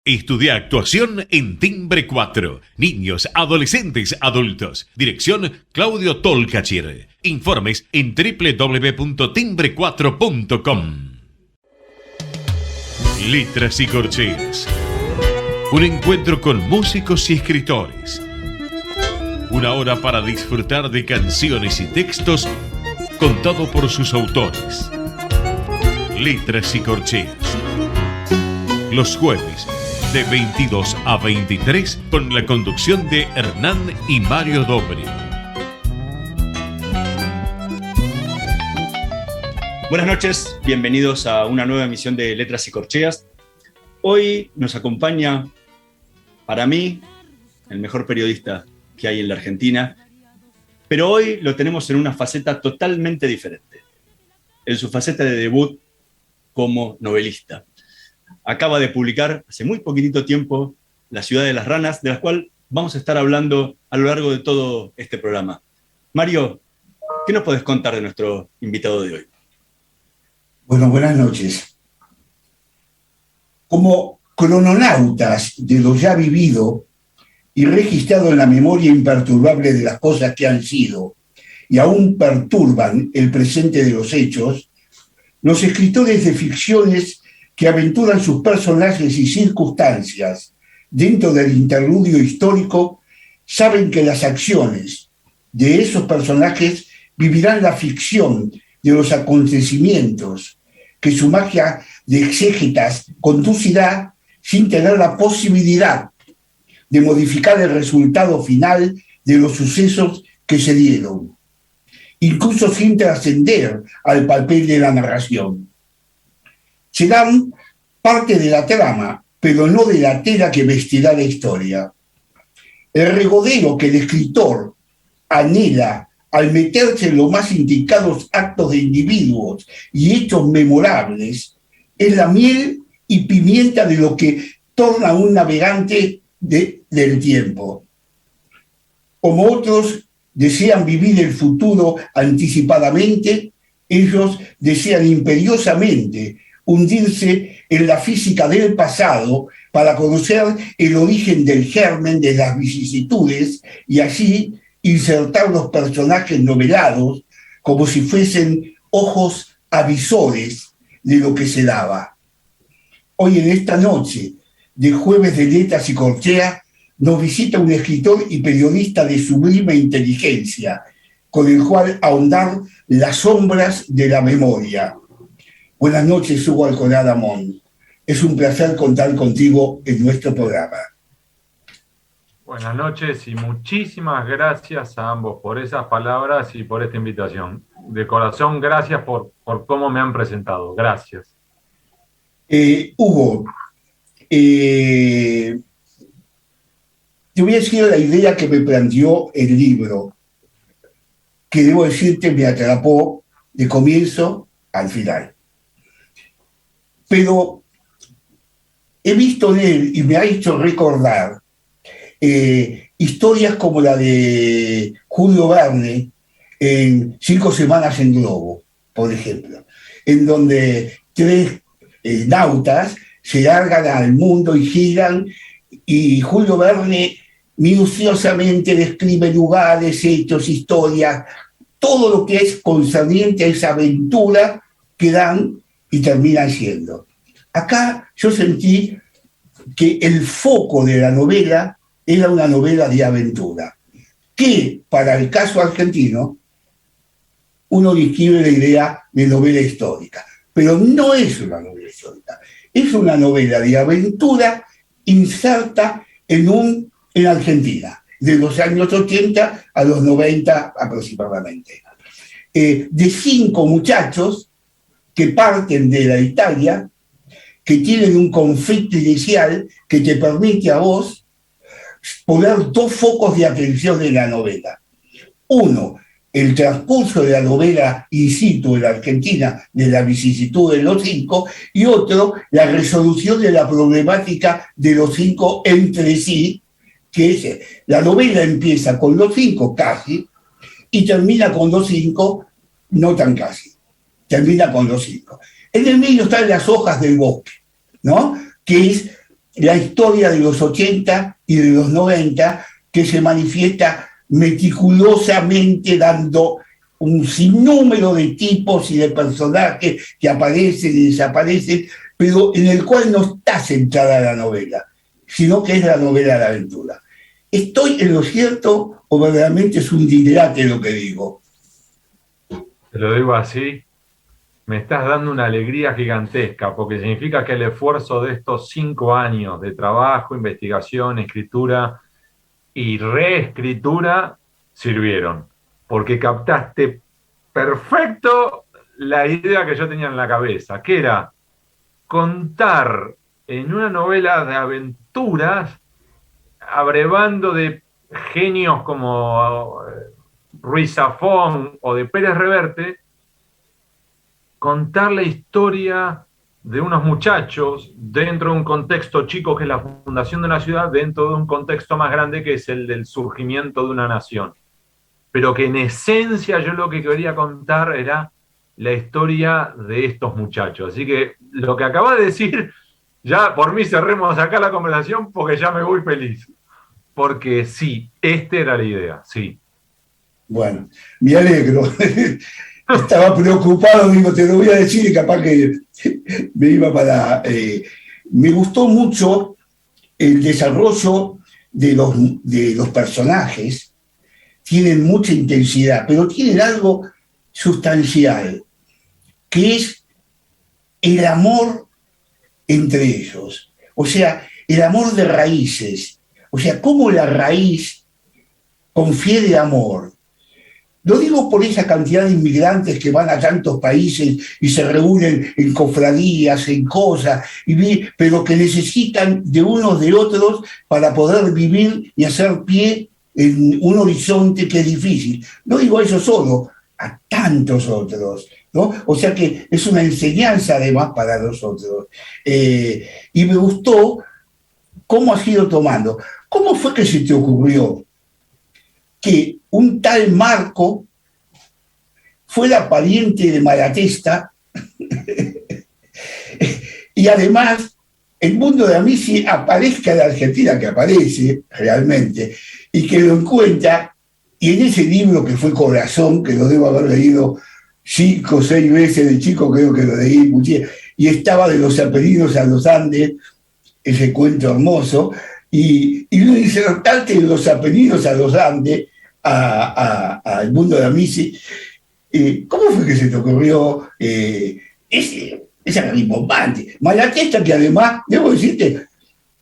Estudia actuación en Timbre 4. Niños, adolescentes, adultos. Dirección Claudio Tolcachir. Informes en www.timbre4.com. Letras y corcheas. Un encuentro con músicos y escritores. Una hora para disfrutar de canciones y textos contado por sus autores. Letras y corcheas. Los jueves de 22 a 23 con la conducción de Hernán y Mario Dobri. Buenas noches, bienvenidos a una nueva emisión de Letras y Corcheas. Hoy nos acompaña, para mí, el mejor periodista que hay en la Argentina, pero hoy lo tenemos en una faceta totalmente diferente, en su faceta de debut como novelista. Acaba de publicar hace muy poquitito tiempo La ciudad de las ranas, de la cual vamos a estar hablando a lo largo de todo este programa. Mario, ¿qué nos podés contar de nuestro invitado de hoy? Bueno, buenas noches. Como crononautas de lo ya vivido y registrado en la memoria imperturbable de las cosas que han sido y aún perturban el presente de los hechos, los escritores de ficciones que aventuran sus personajes y circunstancias dentro del interludio histórico saben que las acciones de esos personajes vivirán la ficción de los acontecimientos que su magia de exégetas conducirá sin tener la posibilidad de modificar el resultado final de los sucesos que se dieron, incluso sin trascender al papel de la narración. Serán parte de la trama, pero no de la tela que vestirá la historia. El regodeo que el escritor anhela al meterse en los más intrincados actos de individuos y hechos memorables es la miel y pimienta de lo que torna a un navegante del tiempo. Como otros desean vivir el futuro anticipadamente, ellos desean imperiosamente hundirse en la física del pasado para conocer el origen del germen de las vicisitudes y así insertar los personajes novelados como si fuesen ojos avisores de lo que se daba. Hoy en esta noche de Jueves de Letras y Corcheas nos visita un escritor y periodista de sublime inteligencia, con el cual ahondar las sombras de la memoria. Buenas noches, Hugo Alconada Mon. Es un placer contar contigo en nuestro programa. Buenas noches y muchísimas gracias a ambos por esas palabras y por esta invitación. De corazón, gracias por cómo me han presentado. Gracias. Hugo, te voy a decir la idea que me planteó el libro, que debo decirte me atrapó de comienzo al final. Pero he visto en él y me ha hecho recordar historias como la de Julio Verne en 5 semanas en globo, por ejemplo, en donde 3 nautas se largan al mundo y giran, y Julio Verne minuciosamente describe lugares, hechos, historias, todo lo que es concerniente a esa aventura que dan y terminan siendo. Acá yo sentí que el foco de la novela era una novela de aventura, que para el caso argentino uno describe la idea de novela histórica, pero no es una novela histórica, es una novela de aventura inserta en Argentina, de los años 80 a los 90 aproximadamente, de 5 muchachos que parten de la Italia, que tienen un conflicto inicial que te permite a vos poner 2 focos de atención en la novela. Uno, el transcurso de la novela in situ en la Argentina, de la vicisitud de los 5, y otro, la resolución de la problemática de los 5 entre sí, que es, la novela empieza con los 5 casi, y termina con los 5 no tan casi. Termina con los 5. En el medio están las hojas del bosque, ¿no? Que es la historia de los 80 y de los 90 que se manifiesta meticulosamente dando un sinnúmero de tipos y de personajes que aparecen y desaparecen, pero en el cual no está centrada la novela, sino que es la novela de la aventura. ¿Estoy en lo cierto o verdaderamente es un dilate lo que digo? Te lo digo así, me estás dando una alegría gigantesca, porque significa que el esfuerzo de estos 5 años de trabajo, investigación, escritura y reescritura sirvieron, porque captaste perfecto la idea que yo tenía en la cabeza, que era contar en una novela de aventuras, abrevando de genios como Ruiz Zafón o de Pérez Reverte, contar la historia de unos muchachos dentro de un contexto chico que es la fundación de una ciudad, dentro de un contexto más grande que es el del surgimiento de una nación. Pero que en esencia yo lo que quería contar era la historia de estos muchachos. Así que lo que acabas de decir, ya por mí cerremos acá la conversación porque ya me voy feliz. Porque sí, esta era la idea, sí. Bueno, me alegro. Estaba preocupado, digo, te lo voy a decir y capaz que me iba para... me gustó mucho el desarrollo de los personajes. Tienen mucha intensidad, pero tienen algo sustancial, que es el amor entre ellos. O sea, el amor de raíces. O sea, cómo la raíz confiere amor. Lo digo por esa cantidad de inmigrantes que van a tantos países y se reúnen en cofradías, en cosas, pero que necesitan de unos de otros para poder vivir y hacer pie en un horizonte que es difícil. No digo a eso solo, a tantos otros, ¿no? O sea que es una enseñanza además para nosotros. Y me gustó cómo has ido tomando. ¿Cómo fue que se te ocurrió que un tal Marco fuera pariente de Malatesta y además el mundo de Amici aparezca en la Argentina, que aparece realmente, y que lo encuentra, y en ese libro que fue Corazón, que lo debo haber leído 5 o 6 veces de chico, creo que lo leí muchísimo, y estaba de los Apeninos a los Andes, ese cuento hermoso, y lo insertaste de los Apeninos a los Andes al mundo de Amici. ¿Cómo fue que se te ocurrió esa rimbombante? Malatesta, que además, debo decirte,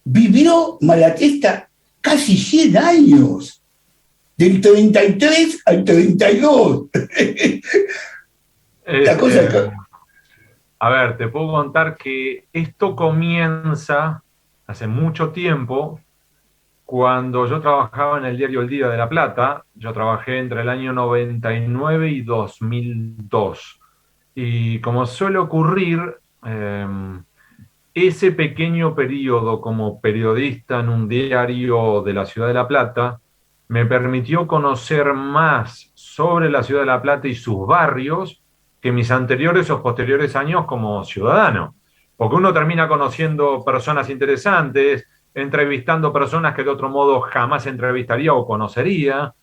vivió Malatesta casi 100 años, del 33 al 32. A ver, te puedo contar que esto comienza hace mucho tiempo, cuando yo trabajaba en el diario El Día de La Plata. Yo trabajé entre el año 99 y 2002. Y como suele ocurrir, ese pequeño periodo como periodista en un diario de la ciudad de La Plata me permitió conocer más sobre la ciudad de La Plata y sus barrios que mis anteriores o posteriores años como ciudadano. Porque uno termina conociendo personas interesantes, entrevistando personas que de otro modo jamás entrevistaría o conocería.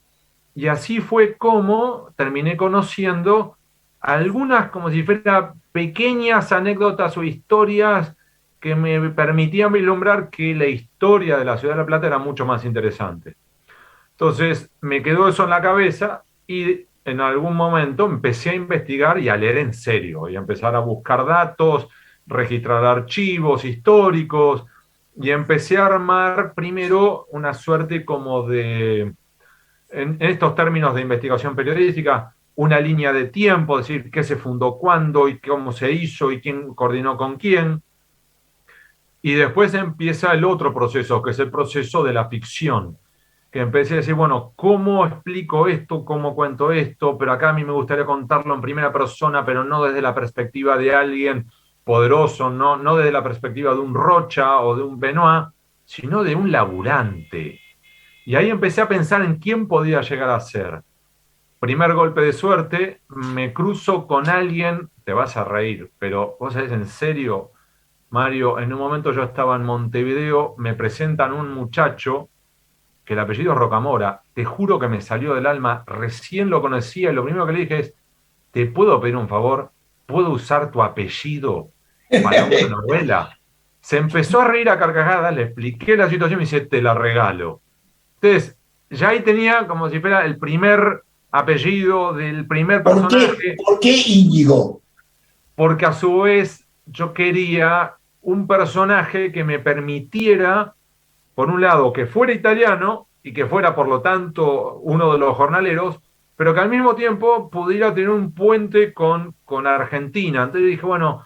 Y así fue como terminé conociendo algunas, como si fueran pequeñas anécdotas o historias que me permitían vislumbrar que la historia de la ciudad de La Plata era mucho más interesante. Entonces me quedó eso en la cabeza y en algún momento empecé a investigar y a leer en serio y a empezar a buscar datos, registrar archivos históricos, y empecé a armar primero una suerte como de, en estos términos de investigación periodística, una línea de tiempo, es decir, qué se fundó cuándo y cómo se hizo y quién coordinó con quién. Y después empieza el otro proceso, que es el proceso de la ficción, que empecé a decir, bueno, ¿cómo explico esto? ¿Cómo cuento esto? Pero acá a mí me gustaría contarlo en primera persona, pero no desde la perspectiva de alguien poderoso, no desde la perspectiva de un Rocha o de un Benoit, sino de un laburante. Y ahí empecé a pensar en quién podía llegar a ser. Primer golpe de suerte, me cruzo con alguien, te vas a reír, pero vos sabés, en serio, Mario, en un momento yo estaba en Montevideo, me presentan un muchacho que el apellido es Rocamora, te juro que me salió del alma, recién lo conocía y lo primero que le dije es, ¿te puedo pedir un favor? ¿Puedo usar tu apellido para una novela? Se empezó a reír a carcajadas, le expliqué la situación y me dice, te la regalo. Entonces, ya ahí tenía como si fuera el primer apellido del primer personaje. ¿Por qué Íñigo? Porque a su vez yo quería un personaje que me permitiera, por un lado, que fuera italiano y que fuera, por lo tanto, uno de los jornaleros, pero que al mismo tiempo pudiera tener un puente con Argentina. Entonces dije, bueno,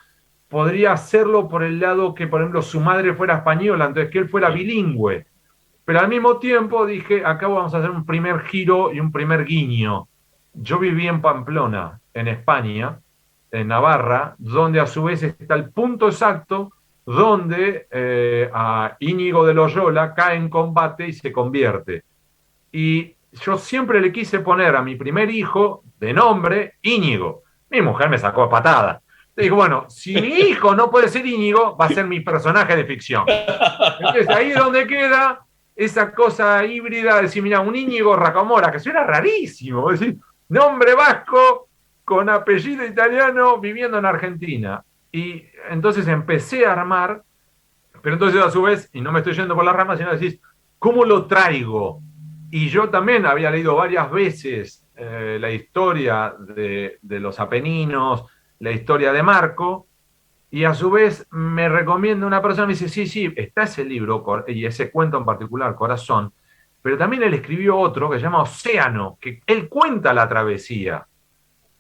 podría hacerlo por el lado que, por ejemplo, su madre fuera española, entonces que él fuera bilingüe. Pero al mismo tiempo dije, acá vamos a hacer un primer giro y un primer guiño. Yo viví en Pamplona, en España, en Navarra, donde a su vez está el punto exacto donde a Íñigo de Loyola cae en combate y se convierte. Y yo siempre le quise poner a mi primer hijo de nombre Íñigo. Mi mujer me sacó a patada. Le digo, bueno, si mi hijo no puede ser Íñigo, va a ser mi personaje de ficción. Entonces ahí es donde queda esa cosa híbrida de decir, mira, un Íñigo Rocamora, que suena rarísimo, es decir, nombre vasco con apellido italiano viviendo en Argentina. Y entonces empecé a armar, pero entonces a su vez, y no me estoy yendo por las ramas, sino decís, ¿cómo lo traigo? Y yo también había leído varias veces la historia de los Apeninos, la historia de Marco, y a su vez me recomienda una persona, me dice, sí, está ese libro, y ese cuento en particular, Corazón, pero también él escribió otro que se llama Océano, que él cuenta la travesía.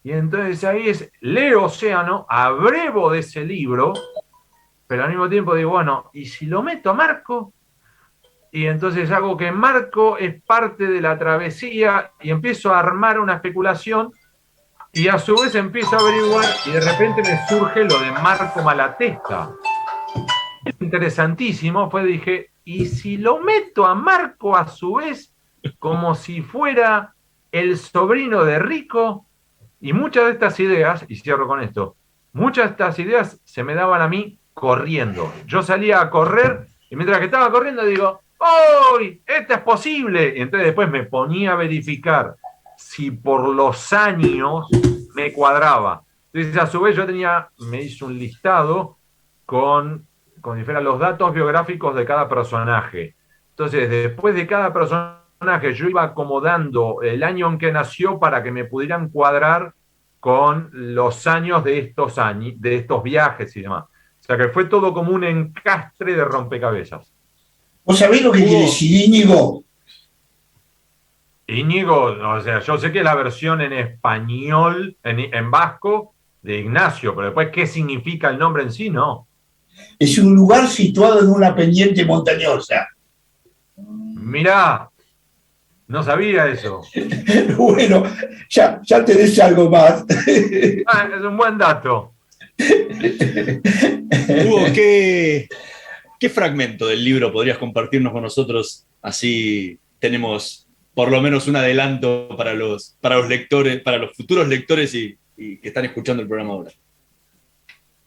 Y entonces ahí leo Océano, abrevo de ese libro, pero al mismo tiempo digo, bueno, ¿y si lo meto a Marco? Y entonces hago que Marco es parte de la travesía y empiezo a armar una especulación y a su vez empiezo a averiguar y de repente me surge lo de Marco Malatesta. Interesantísimo, dije, ¿y si lo meto a Marco a su vez como si fuera el sobrino de Rico? Y muchas de estas ideas, y cierro con esto, muchas de estas ideas se me daban a mí corriendo. Yo salía a correr y mientras que estaba corriendo digo, ¡uy! ¡Esta es posible! Y entonces después me ponía a verificar si por los años me cuadraba. Entonces a su vez me hice un listado con si fueran los datos biográficos de cada personaje. Entonces después de cada personaje yo iba acomodando el año en que nació para que me pudieran cuadrar con los años de estos viajes y demás. O sea que fue todo como un encastre de rompecabezas. ¿Vos sabés lo que quiere decir Íñigo? Íñigo, o sea, yo sé que es la versión en español, en vasco, de Ignacio, pero después, ¿qué significa el nombre en sí? No. Es un lugar situado en una pendiente montañosa. Mirá, no sabía eso. Bueno, ya tenés algo más. Es un buen dato. Hugo, ¿qué fragmento del libro podrías compartirnos con nosotros? Así tenemos por lo menos un adelanto para los lectores, para los futuros lectores y que están escuchando el programa ahora.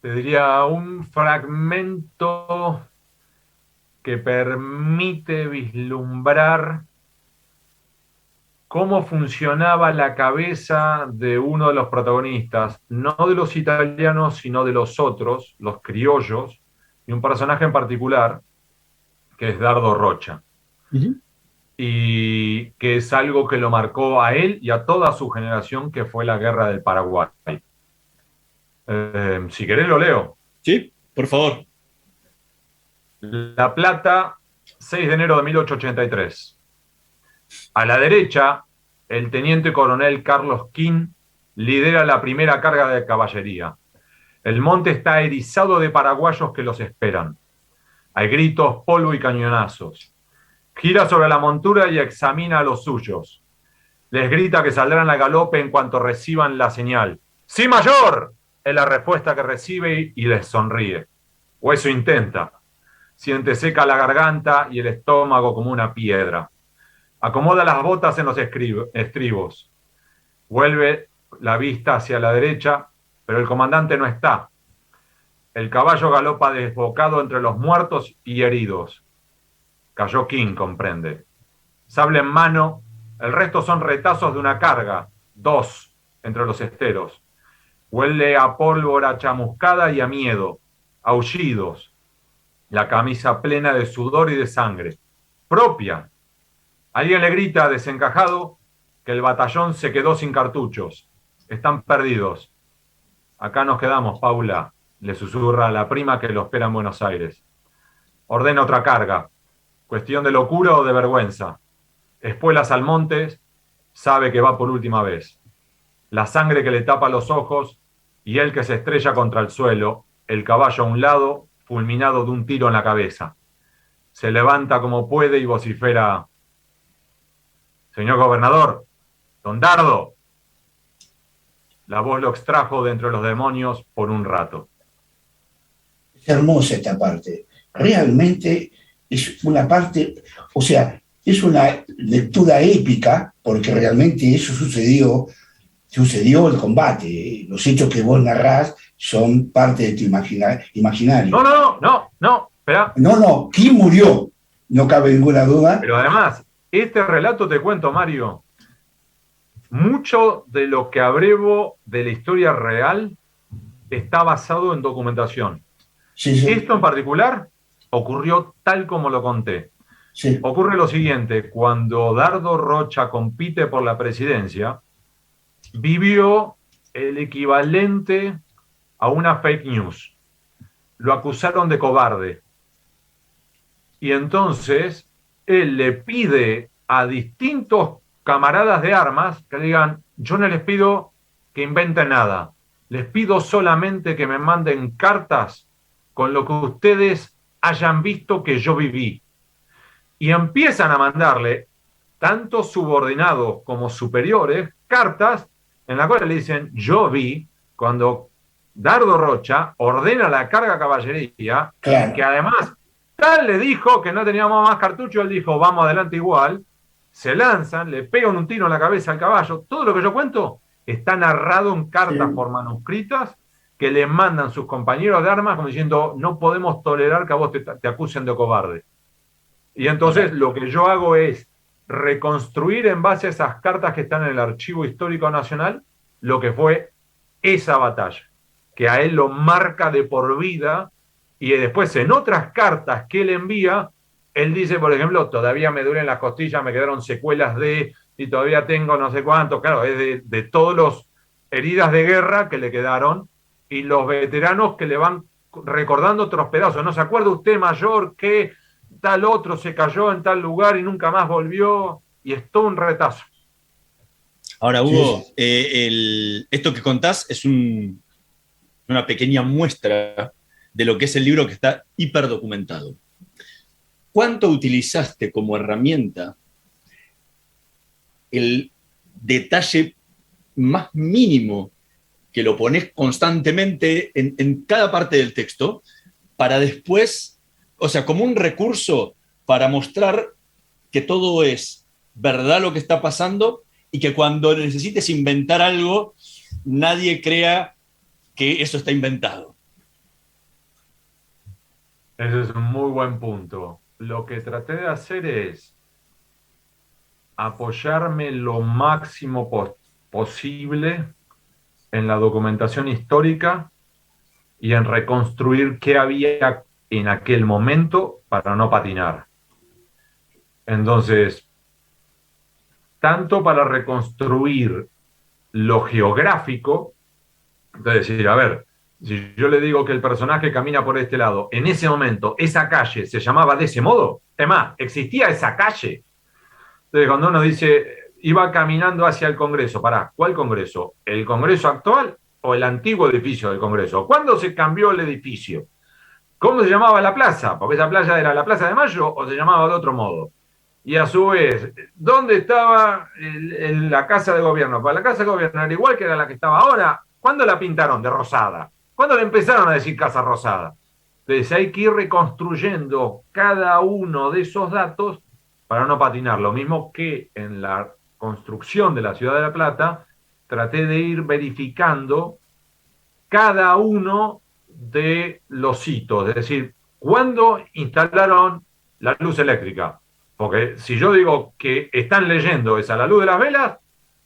Te diría un fragmento que permite vislumbrar cómo funcionaba la cabeza de uno de los protagonistas, no de los italianos, sino de los otros, los criollos, y un personaje en particular, que es Dardo Rocha. Uh-huh. Y que es algo que lo marcó a él y a toda su generación, que fue la Guerra del Paraguay. Si querés lo leo. Sí, por favor. La Plata, 6 de enero de 1883. A la derecha, el teniente coronel Carlos Quín lidera la primera carga de caballería. El monte está erizado de paraguayos que los esperan. Hay gritos, polvo y cañonazos. Gira sobre la montura y examina a los suyos. Les grita que saldrán al galope en cuanto reciban la señal. ¡Sí, mayor! Es la respuesta que recibe y les sonríe. O eso intenta. Siente seca la garganta y el estómago como una piedra. Acomoda las botas en los estribos. Vuelve la vista hacia la derecha, pero el comandante no está. El caballo galopa desbocado entre los muertos y heridos. Cayó King, comprende. Sable en mano, el resto son retazos de una carga, 2 entre los esteros. Huele a pólvora chamuscada y a miedo, aullidos. La camisa plena de sudor y de sangre. Propia. Alguien le grita, desencajado, que el batallón se quedó sin cartuchos. Están perdidos. Acá nos quedamos, Paula, le susurra a la prima que lo espera en Buenos Aires. Ordena otra carga. Cuestión de locura o de vergüenza. Espuelas al monte, sabe que va por última vez. La sangre que le tapa los ojos y él que se estrella contra el suelo, el caballo a un lado, fulminado de un tiro en la cabeza. Se levanta como puede y vocifera: señor gobernador, don Dardo. La voz lo extrajo de entre los demonios por un rato. Es hermosa esta parte. Realmente es una parte, o sea, es una lectura épica, porque realmente eso sucedió el combate. Los hechos que vos narrás son parte de tu imaginario. No, espera. No, King murió, no cabe ninguna duda. Pero además, este relato, te cuento, Mario, mucho de lo que abrevo de la historia real está basado en documentación. Sí. Esto en particular ocurrió tal como lo conté. Sí. Ocurre lo siguiente: cuando Dardo Rocha compite por la presidencia, vivió el equivalente a una fake news. Lo acusaron de cobarde. Y entonces él le pide a distintos camaradas de armas que digan: yo no les pido que inventen nada, les pido solamente que me manden cartas con lo que ustedes hayan visto que yo viví. Y empiezan a mandarle, tanto subordinados como superiores, cartas en las cuales le dicen: yo vi cuando Dardo Rocha ordena la carga caballería, claro, que además tal le dijo que no teníamos más cartuchos, él dijo: vamos adelante igual. Se lanzan, le pegan un tiro en la cabeza al caballo. Todo lo que yo cuento está narrado en cartas por manuscritas que le mandan sus compañeros de armas como diciendo: no podemos tolerar que a vos te acusen de cobarde. Y entonces lo que yo hago es reconstruir en base a esas cartas que están en el Archivo Histórico Nacional lo que fue esa batalla, que a él lo marca de por vida. Y después en otras cartas que él envía, él dice, por ejemplo: todavía me duelen las costillas, me quedaron secuelas y todavía tengo no sé cuánto. Claro, es de todos los heridas de guerra que le quedaron y los veteranos que le van recordando otros pedazos. ¿No se acuerda usted, mayor, que tal otro se cayó en tal lugar y nunca más volvió? Y es todo un retazo. Ahora, Hugo, esto que contás es una pequeña muestra de lo que es el libro, que está hiperdocumentado. ¿Cuánto utilizaste como herramienta el detalle más mínimo que lo pones constantemente en cada parte del texto para después, o sea, como un recurso para mostrar que todo es verdad lo que está pasando y que cuando necesites inventar algo, nadie crea que eso está inventado? Ese es un muy buen punto. Lo que traté de hacer es apoyarme lo máximo posible en la documentación histórica y en reconstruir qué había en aquel momento para no patinar. Entonces, tanto para reconstruir lo geográfico, es decir, a ver, si yo le digo que el personaje camina por este lado, en ese momento esa calle se llamaba de ese modo, es más, existía esa calle. Entonces, cuando uno dice, iba caminando hacia el Congreso, pará, ¿cuál Congreso? ¿El Congreso actual o el antiguo edificio del Congreso? ¿Cuándo se cambió el edificio? ¿Cómo se llamaba la plaza? Porque esa plaza era la Plaza de Mayo o se llamaba de otro modo. Y a su vez, ¿dónde estaba la Casa de Gobierno? Para la Casa de Gobierno era igual que era la que estaba ahora. ¿Cuándo la pintaron de rosada? ¿Cuándo le empezaron a decir Casa Rosada? Entonces hay que ir reconstruyendo cada uno de esos datos para no patinar. Lo mismo que en la construcción de la Ciudad de La Plata, traté de ir verificando cada uno de los hitos, es decir, ¿cuándo instalaron la luz eléctrica? Porque si yo digo que están leyendo es a la luz de las velas,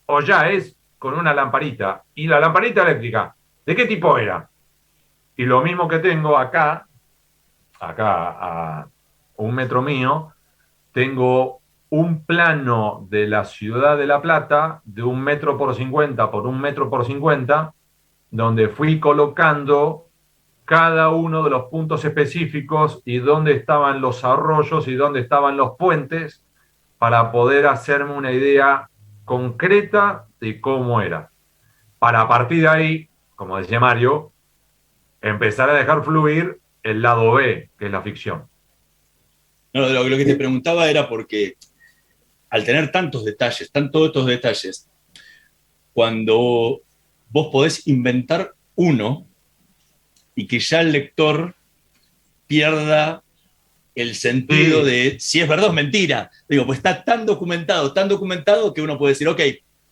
o ya es con una lamparita. Y la lamparita eléctrica, ¿de qué tipo era? Y lo mismo que tengo acá a 1 metro mío, tengo un plano de la ciudad de La Plata de 1 metro por 50 por 1 metro por 50, donde fui colocando cada uno de los puntos específicos y dónde estaban los arroyos y dónde estaban los puentes para poder hacerme una idea concreta de cómo era. Para a partir de ahí, como decía Mario, empezar a dejar fluir el lado B, que es la ficción. No, lo que te preguntaba era porque al tener tantos detalles, todos estos detalles, cuando vos podés inventar uno y que ya el lector pierda el sentido de si es verdad o mentira. Digo, pues está tan documentado que uno puede decir, ok,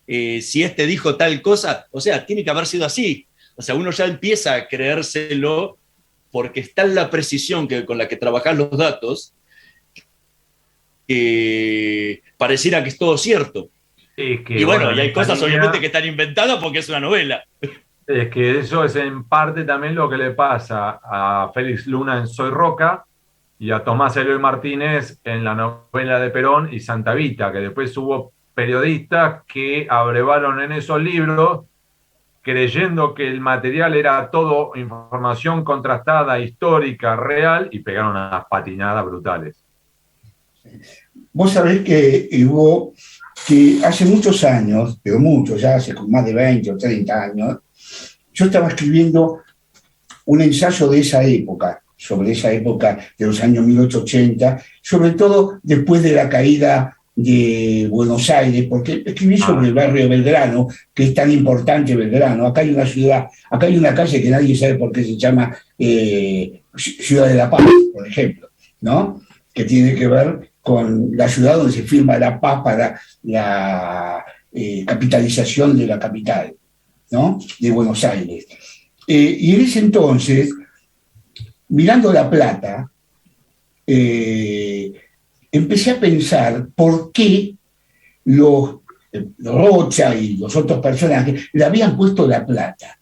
si este dijo tal cosa, o sea, tiene que haber sido así. O sea, uno ya empieza a creérselo porque está en la precisión con la que trabajás los datos, pareciera que es todo cierto. Es que, y bueno, y hay cosas obviamente que están inventadas porque es una novela. Es que eso es en parte también lo que le pasa a Félix Luna en Soy Roca y a Tomás Eloy Martínez en la novela de Perón y Santa Vita, que después hubo periodistas que abrevaron en esos libros creyendo que el material era todo información contrastada, histórica, real, y pegaron unas patinadas brutales. Vos sabés que hubo, que hace muchos años, pero muchos, ya hace más de 20 o 30 años, yo estaba escribiendo un ensayo de esa época, sobre esa época de los años 1880, sobre todo después de la caída de Buenos Aires, porque escribí sobre el barrio Belgrano, que es tan importante Belgrano. Acá hay una ciudad, acá hay una calle que nadie sabe por qué se llama Ciudad de la Paz, por ejemplo, ¿no? Que tiene que ver con la ciudad donde se firma la paz para la capitalización de la capital, ¿no? De Buenos Aires. Y en ese entonces, mirando La Plata, empecé a pensar por qué los Rocha y los otros personajes le habían puesto La Plata.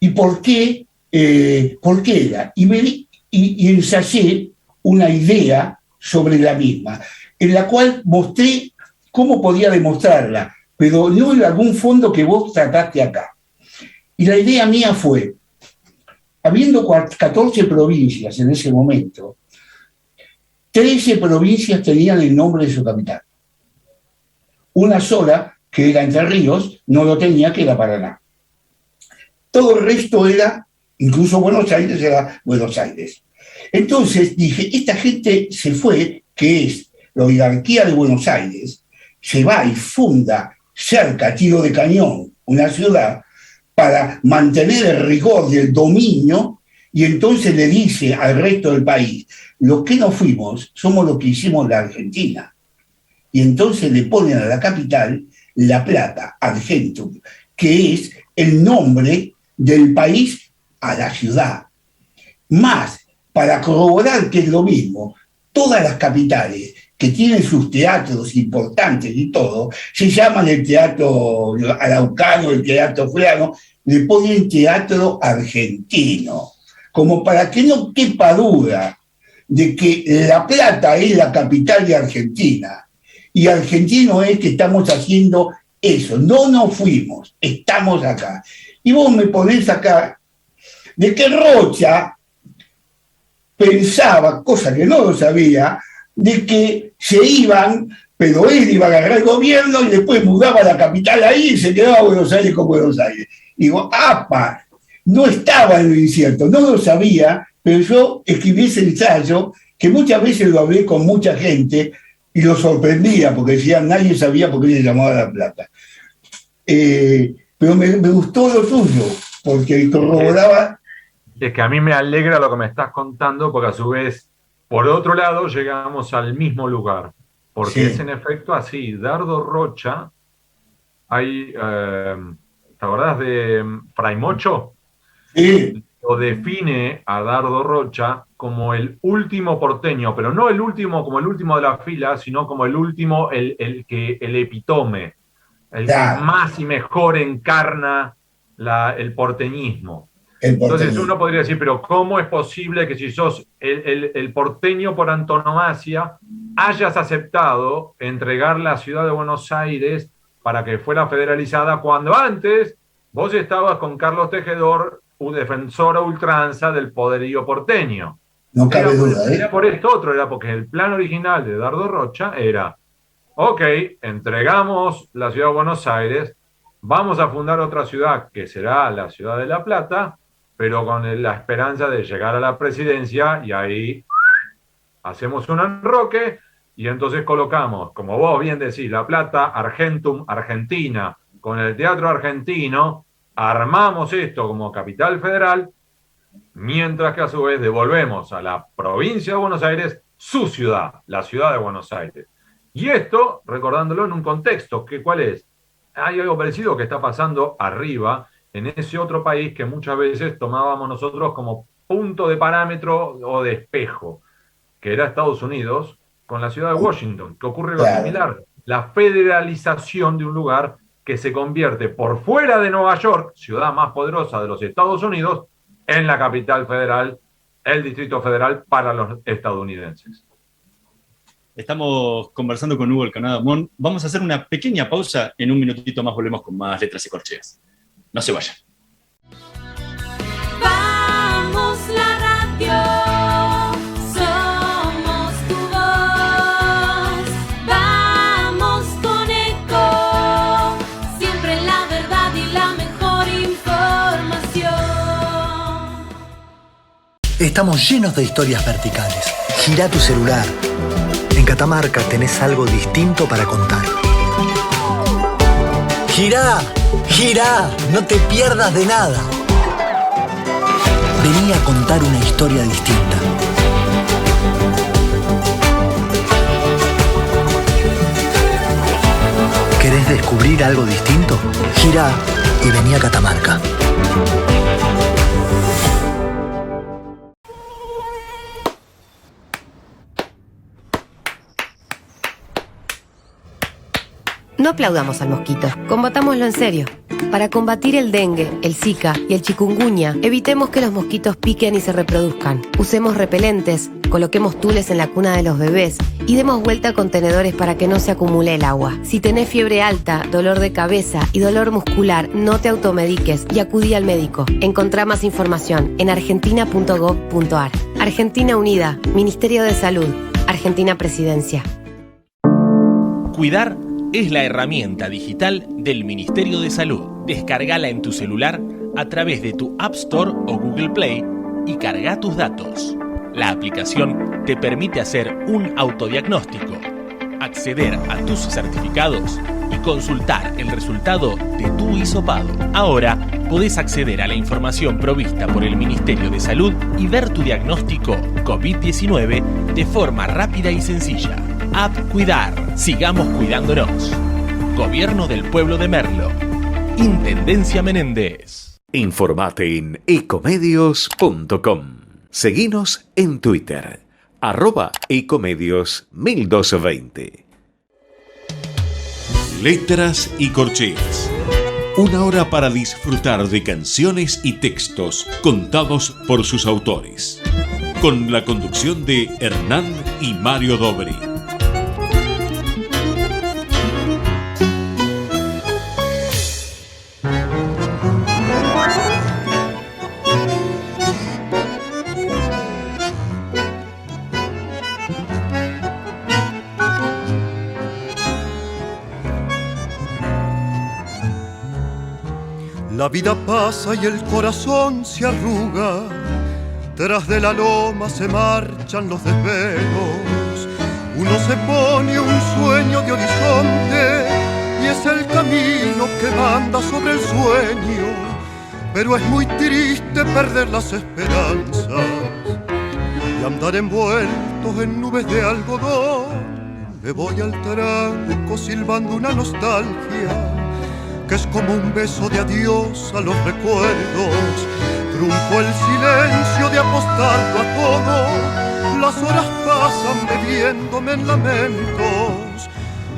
Y por qué era. Y ensayé una idea sobre la misma, en la cual mostré cómo podía demostrarla, pero no en algún fondo que vos trataste acá. Y la idea mía fue, habiendo 14 provincias en ese momento, 13 provincias tenían el nombre de su capital. Una sola, que era Entre Ríos, no lo tenía, que era Paraná. Todo el resto era, incluso Buenos Aires era Buenos Aires. Entonces dije, esta gente se fue, que es la oligarquía de Buenos Aires, se va y funda cerca, a tiro de cañón, una ciudad para mantener el rigor del dominio, y entonces le dice al resto del país, los que no fuimos somos los que hicimos la Argentina. Y entonces le ponen a la capital La Plata, Argentum, que es el nombre del país a la ciudad. Más, para corroborar que es lo mismo, todas las capitales que tienen sus teatros importantes y todo, se llaman el teatro araucano, el teatro fulano, le ponen teatro argentino, como para que no quepa duda de que La Plata es la capital de Argentina, y argentino es que estamos haciendo eso, no nos fuimos, estamos acá. Y vos me ponés acá de que Rocha pensaba, cosa que no lo sabía, de que se iban, pero él iba a agarrar el gobierno y después mudaba la capital ahí y se quedaba Buenos Aires con Buenos Aires. Digo, ¡apa! No estaba en lo incierto, no lo sabía, pero yo escribí ese ensayo que muchas veces lo hablé con mucha gente y lo sorprendía porque decían, nadie sabía por qué se llamaba La Plata. Pero me gustó lo tuyo, porque corroboraba. Es que a mí me alegra lo que me estás contando, porque a su vez, por otro lado, llegamos al mismo lugar. Porque sí, es en efecto así. Dardo Rocha, hay, ¿te acordás de Fray Mocho? Sí. lo define a Dardo Rocha como el último porteño, pero no el último como el último de la fila, sino como el último, el epítome, el que más y mejor encarna el porteñismo. Entonces uno podría decir, pero ¿cómo es posible que si sos el porteño por antonomasia hayas aceptado entregar la ciudad de Buenos Aires para que fuera federalizada cuando antes vos estabas con Carlos Tejedor, un defensor a ultranza del poderío porteño? No cabe duda, Era por esto otro, era porque el plan original de Dardo Rocha era, ok, entregamos la ciudad de Buenos Aires, vamos a fundar otra ciudad que será la ciudad de La Plata, pero con la esperanza de llegar a la presidencia y ahí hacemos un enroque y entonces colocamos, como vos bien decís, La Plata, Argentum, Argentina, con el Teatro Argentino, armamos esto como capital federal, mientras que a su vez devolvemos a la provincia de Buenos Aires su ciudad, la ciudad de Buenos Aires. Y esto, recordándolo en un contexto, ¿cuál es? Hay algo parecido que está pasando arriba, en ese otro país que muchas veces tomábamos nosotros como punto de parámetro o de espejo, que era Estados Unidos, con la ciudad de Washington, que ocurre lo similar, la federalización de un lugar que se convierte por fuera de Nueva York, ciudad más poderosa de los Estados Unidos, en la capital federal, el Distrito Federal para los estadounidenses. Estamos conversando con Hugo Alcanada Mon. Vamos a hacer una pequeña pausa. En un minutito más volvemos con más Letras y Corcheas. No se vayan. Vamos la radio, somos tu voz. Vamos con Eco, siempre la verdad y la mejor información. Estamos llenos de historias verticales. Gira tu celular. En Catamarca tenés algo distinto para contar. ¡Girá! ¡Girá! No te pierdas de nada. Vení a contar una historia distinta. ¿Querés descubrir algo distinto? Girá y vení a Catamarca. No aplaudamos al mosquito, combatámoslo en serio. Para combatir el dengue, el zika y el chikungunya, evitemos que los mosquitos piquen y se reproduzcan. Usemos repelentes, coloquemos tules en la cuna de los bebés y demos vuelta a contenedores para que no se acumule el agua. Si tenés fiebre alta, dolor de cabeza y dolor muscular, no te automediques y acudí al médico. Encontrá más información en argentina.gov.ar. Argentina Unida, Ministerio de Salud, Argentina Presidencia. Cuidar es la herramienta digital del Ministerio de Salud. Descargala en tu celular a través de tu App Store o Google Play y carga tus datos. La aplicación te permite hacer un autodiagnóstico, acceder a tus certificados y consultar el resultado de tu hisopado. Ahora podés acceder a la información provista por el Ministerio de Salud y ver tu diagnóstico COVID-19 de forma rápida y sencilla. App Cuidar. Sigamos cuidándonos. Gobierno del Pueblo de Merlo. Intendencia Menéndez. Informate en ecomedios.com. Seguinos en Twitter, @ecomedios1220. Letras y Corcheas. Una hora para disfrutar de canciones y textos contados por sus autores. Con la conducción de Hernán y Mario Dobri. La vida pasa y el corazón se arruga, tras de la loma se marchan los desvelos. Uno se pone un sueño de horizonte y es el camino que manda sobre el sueño, pero es muy triste perder las esperanzas y andar envueltos en nubes de algodón. Me voy al tranco silbando una nostalgia que es como un beso de adiós a los recuerdos. Trunco el silencio de apostarlo a todo, las horas pasan bebiéndome en lamentos,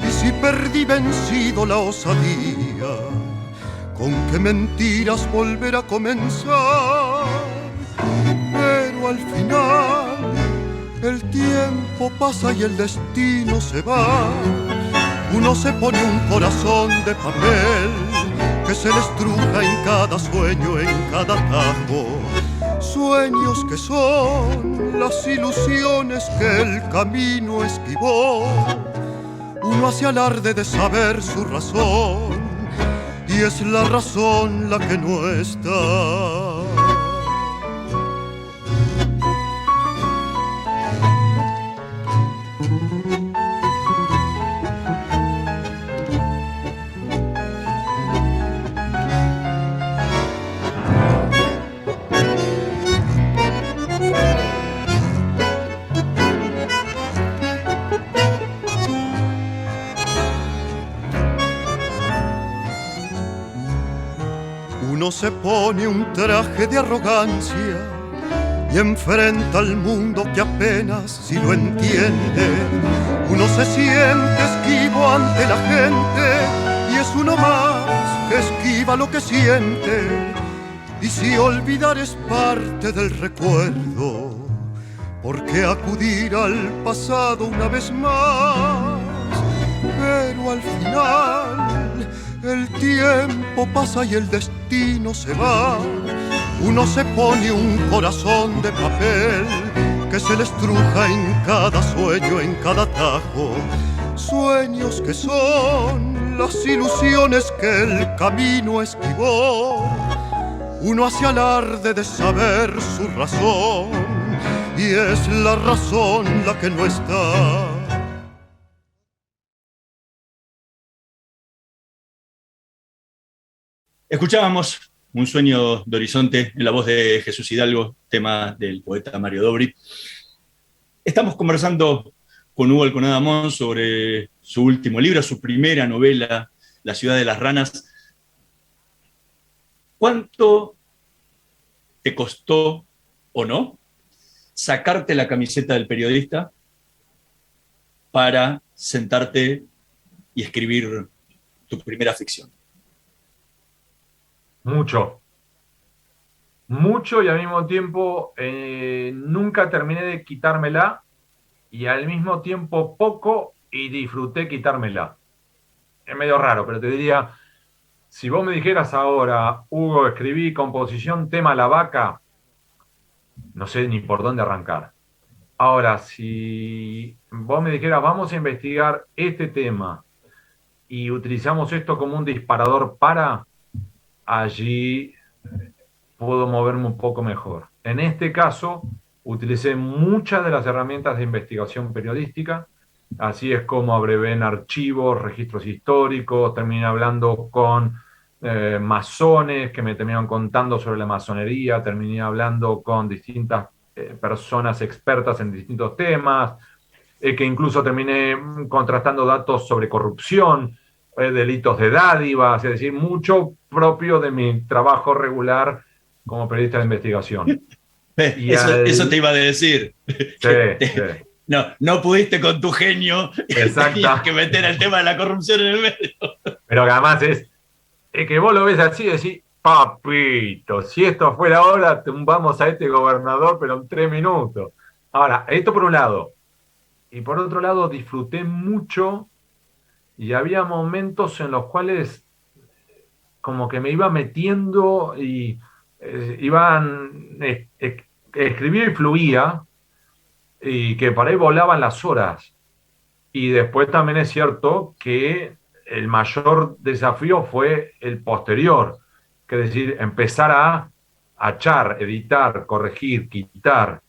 y si perdí vencido la osadía, ¿con qué mentiras volver a comenzar? Pero al final el tiempo pasa y el destino se va. Uno se pone un corazón de papel que se le estruja en cada sueño, en cada tajo. Sueños que son las ilusiones que el camino esquivó. Uno hace alarde de saber su razón, y es la razón la que no está. Uno se pone un traje de arrogancia y enfrenta al mundo que apenas si lo entiende. Uno se siente esquivo ante la gente y es uno más que esquiva lo que siente. Y si olvidar es parte del recuerdo, ¿por qué acudir al pasado una vez más? Pero al final el tiempo pasa y el destino se va. Uno se pone un corazón de papel que se le estruja en cada sueño, en cada tajo. Sueños que son las ilusiones que el camino esquivó. Uno hace alarde de saber su razón, y es la razón la que no está. Escuchábamos Un sueño de horizonte en la voz de Jesús Hidalgo, tema del poeta Mario Dobri. Estamos conversando con Hugo Alconada Mons sobre su último libro, su primera novela, La ciudad de las ranas. ¿Cuánto te costó o no sacarte la camiseta del periodista para sentarte y escribir tu primera ficción? Mucho, y al mismo tiempo nunca terminé de quitármela, y al mismo tiempo poco y disfruté quitármela. Es medio raro, pero te diría, si vos me dijeras ahora, Hugo, escribí composición, tema La Vaca, no sé ni por dónde arrancar. Ahora, si vos me dijeras, vamos a investigar este tema y utilizamos esto como un disparador para... allí puedo moverme un poco mejor. En este caso, utilicé muchas de las herramientas de investigación periodística, así es como abrevé en archivos, registros históricos, terminé hablando con masones que me terminaron contando sobre la masonería, terminé hablando con distintas personas expertas en distintos temas, que incluso terminé contrastando datos sobre corrupción, delitos de dádivas, es decir, mucho propio de mi trabajo regular como periodista de investigación. Eso te iba a decir. Sí. No pudiste con tu genio. Tenías que meter el tema de la corrupción en el medio. Pero además es que vos lo ves así y decís, papito, si esto fuera ahora, tumbamos a este gobernador, pero en 3 minutos. Ahora, esto por un lado. Y por otro lado, disfruté mucho y había momentos en los cuales como que me iba metiendo y escribía y fluía, y que por ahí volaban las horas. Y después también es cierto que el mayor desafío fue el posterior, que es decir, empezar a achar, editar, corregir, quitar.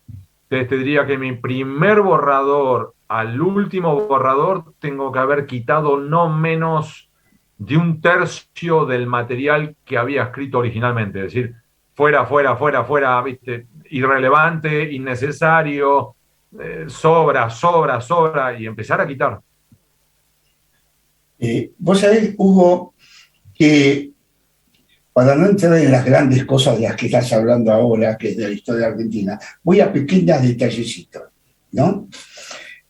Entonces te diría que mi primer borrador al último borrador tengo que haber quitado no menos de 1/3 del material que había escrito originalmente. Es decir, fuera, ¿viste? Irrelevante, innecesario, sobra, y empezar a quitar. Vos sabés, Hugo, que para no entrar en las grandes cosas de las que estás hablando ahora, que es de la historia argentina, voy a pequeños detallecitos, ¿no?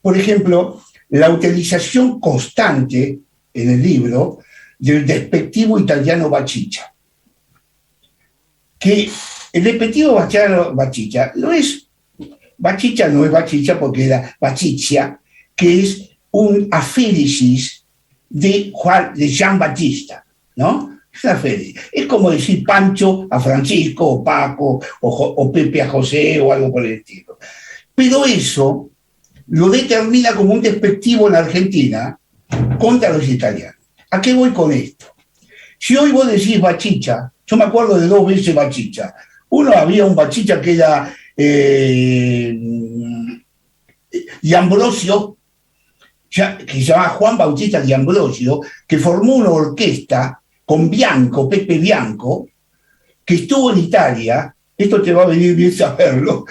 Por ejemplo, la utilización constante en el libro del despectivo italiano bachicha. Que el despectivo bachicha no es bachicha porque era bachicha, que es un aféresis de Jean Baptista, ¿no? Es una aféresis. Es como decir Pancho a Francisco, o Paco, o Pepe a José, o algo por el estilo. Pero eso lo determina como un despectivo en Argentina contra los italianos. ¿A qué voy con esto? Si hoy vos decís bachicha, yo me acuerdo de 2 veces bachicha. Uno, había un bachicha que era Di Ambrosio, que se llamaba Juan Bautista Di Ambrosio, que formó una orquesta con Bianco, Pepe Bianco, que estuvo en Italia, esto te va a venir bien saberlo,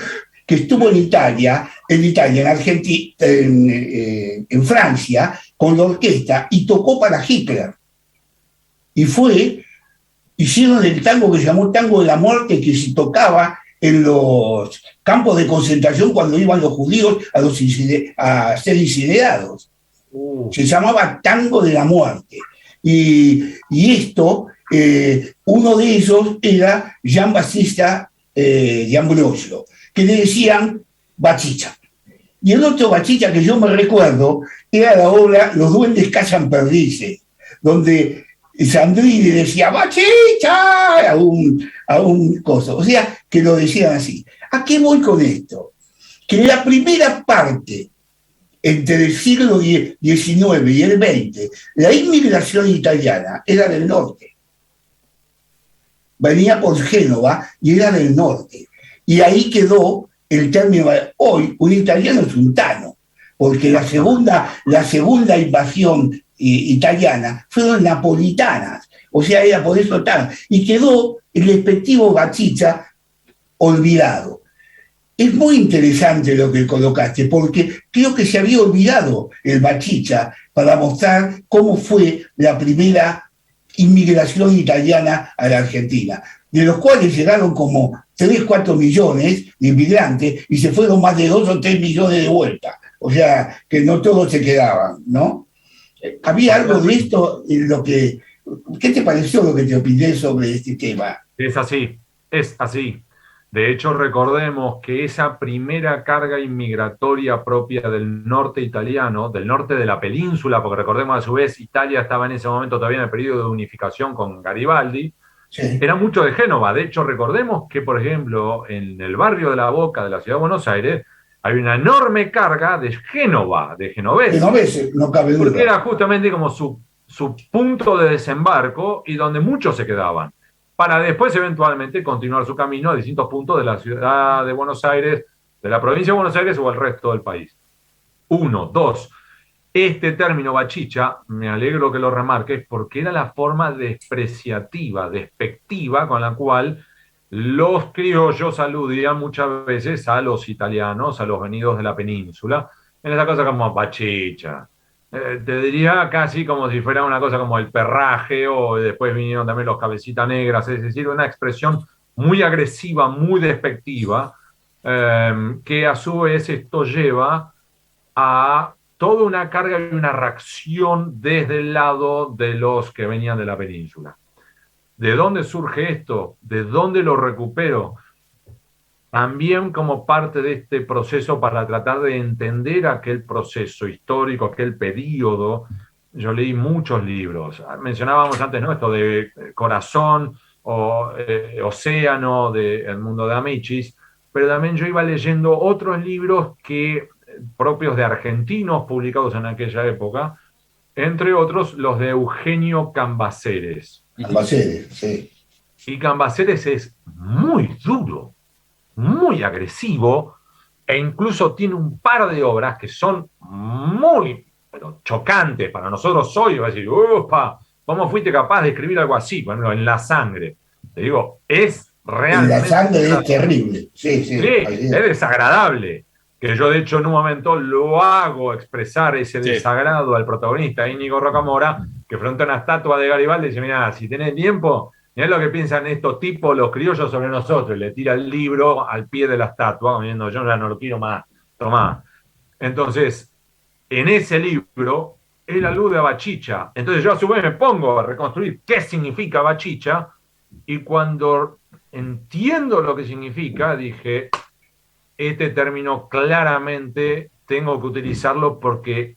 que estuvo en Italia, en Argentina, en Francia, con la orquesta, y tocó para Hitler. Y hicieron el tango que se llamó Tango de la Muerte, que se tocaba en los campos de concentración cuando iban los judíos a ser incinerados. Se llamaba Tango de la Muerte. Y esto, uno de ellos era Jean Baptista Di Ambrosio, que le decían bachicha. Y el otro bachicha que yo me recuerdo era la obra Los duendes cazan perdices, donde Sandrini decía bachicha a un coso. O sea, que lo decían así. ¿A qué voy con esto? Que en la primera parte, entre el siglo XIX y el XX, la inmigración italiana era del norte. Venía por Génova y era del norte. Y ahí quedó el término, hoy un italiano es un tano, porque la segunda invasión italiana fueron napolitanas, o sea, era por eso tano, y quedó el despectivo bachicha olvidado. Es muy interesante lo que colocaste, porque creo que se había olvidado el bachicha para mostrar cómo fue la primera inmigración italiana a la Argentina, de los cuales llegaron como 3-4 millones de inmigrantes y se fueron más de 2 o 3 millones de vuelta. O sea, que no todos se quedaban, ¿no? ¿Había algo de esto en lo que... ¿Qué te pareció lo que te opiné sobre este tema? Es así, es así. De hecho, recordemos que esa primera carga inmigratoria propia del norte italiano, del norte de la península, porque recordemos a su vez, Italia estaba en ese momento todavía en el periodo de unificación con Garibaldi, sí. Era mucho de Génova. De hecho, recordemos que, por ejemplo, en el barrio de La Boca de la ciudad de Buenos Aires, hay una enorme carga de Génova, de genoveses. Genoveses, no cabe duda. Porque era justamente como su punto de desembarco y donde muchos se quedaban, para después eventualmente continuar su camino a distintos puntos de la ciudad de Buenos Aires, de la provincia de Buenos Aires o el resto del país. 1, 2. Este término bachicha, me alegro que lo remarques, porque era la forma despreciativa, despectiva, con la cual los criollos aludían muchas veces a los italianos, a los venidos de la península, en esa cosa como bachicha. Te diría casi como si fuera una cosa como el perraje, o después vinieron también los cabecitas negras, es decir, una expresión muy agresiva, muy despectiva, que a su vez esto lleva a toda una carga y una reacción desde el lado de los que venían de la península. ¿De dónde surge esto? ¿De dónde lo recupero? También como parte de este proceso para tratar de entender aquel proceso histórico, aquel periodo. Yo leí muchos libros. Mencionábamos antes, ¿no?, esto de Corazón o Océano, de El Mundo de Amichis, pero también yo iba leyendo otros libros propios de argentinos publicados en aquella época, entre otros los de Eugenio Cambaceres. Cambaceres, sí. Y Cambaceres es muy duro, muy agresivo, e incluso tiene un par de obras que son muy chocantes para nosotros hoy. Va a decir, upa, ¿cómo fuiste capaz de escribir algo así? Por ejemplo, En la sangre. Te digo, es realmente... En la sangre es terrible. Sí, sí, es desagradable. Que yo, de hecho, en un momento lo hago expresar ese desagrado al protagonista, Íñigo Rocamora, que frente a una estatua de Garibaldi dice, mira, si tenés tiempo, Mirá lo que piensan estos tipos, los criollos, sobre nosotros. Le tira el libro al pie de la estatua, diciendo, yo no lo quiero más, tomá. Entonces, en ese libro, él alude a Bachicha. Entonces yo a su vez me pongo a reconstruir qué significa Bachicha, y cuando entiendo lo que significa, dije, este término claramente tengo que utilizarlo porque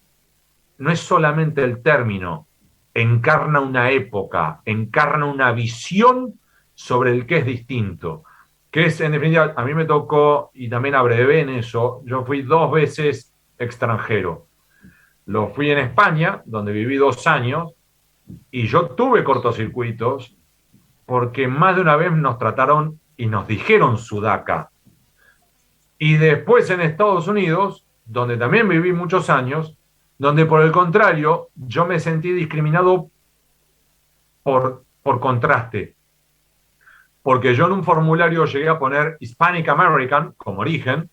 no es solamente el término, encarna una época, encarna una visión sobre el que es distinto, que es, en definitiva, a mí me tocó, y también abrevé en eso, yo fui 2 veces extranjero. Lo fui en España, donde viví 2 años, y yo tuve cortocircuitos porque más de una vez nos trataron y nos dijeron sudaca. Y después en Estados Unidos, donde también viví muchos años, donde por el contrario yo me sentí discriminado por contraste. Porque yo en un formulario llegué a poner Hispanic American como origen,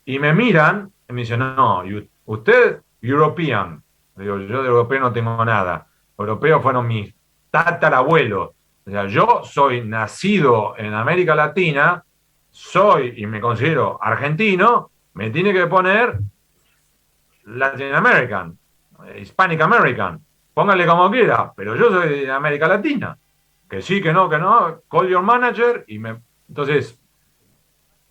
y me miran y me dicen, no, usted European. Digo, yo de europeo no tengo nada. Europeos fueron mis tatarabuelos. O sea, yo soy nacido en América Latina, soy y me considero argentino, me tiene que poner Latin American, Hispanic American, póngale como quiera, pero yo soy de América Latina. Que sí, que no, call your manager. Entonces,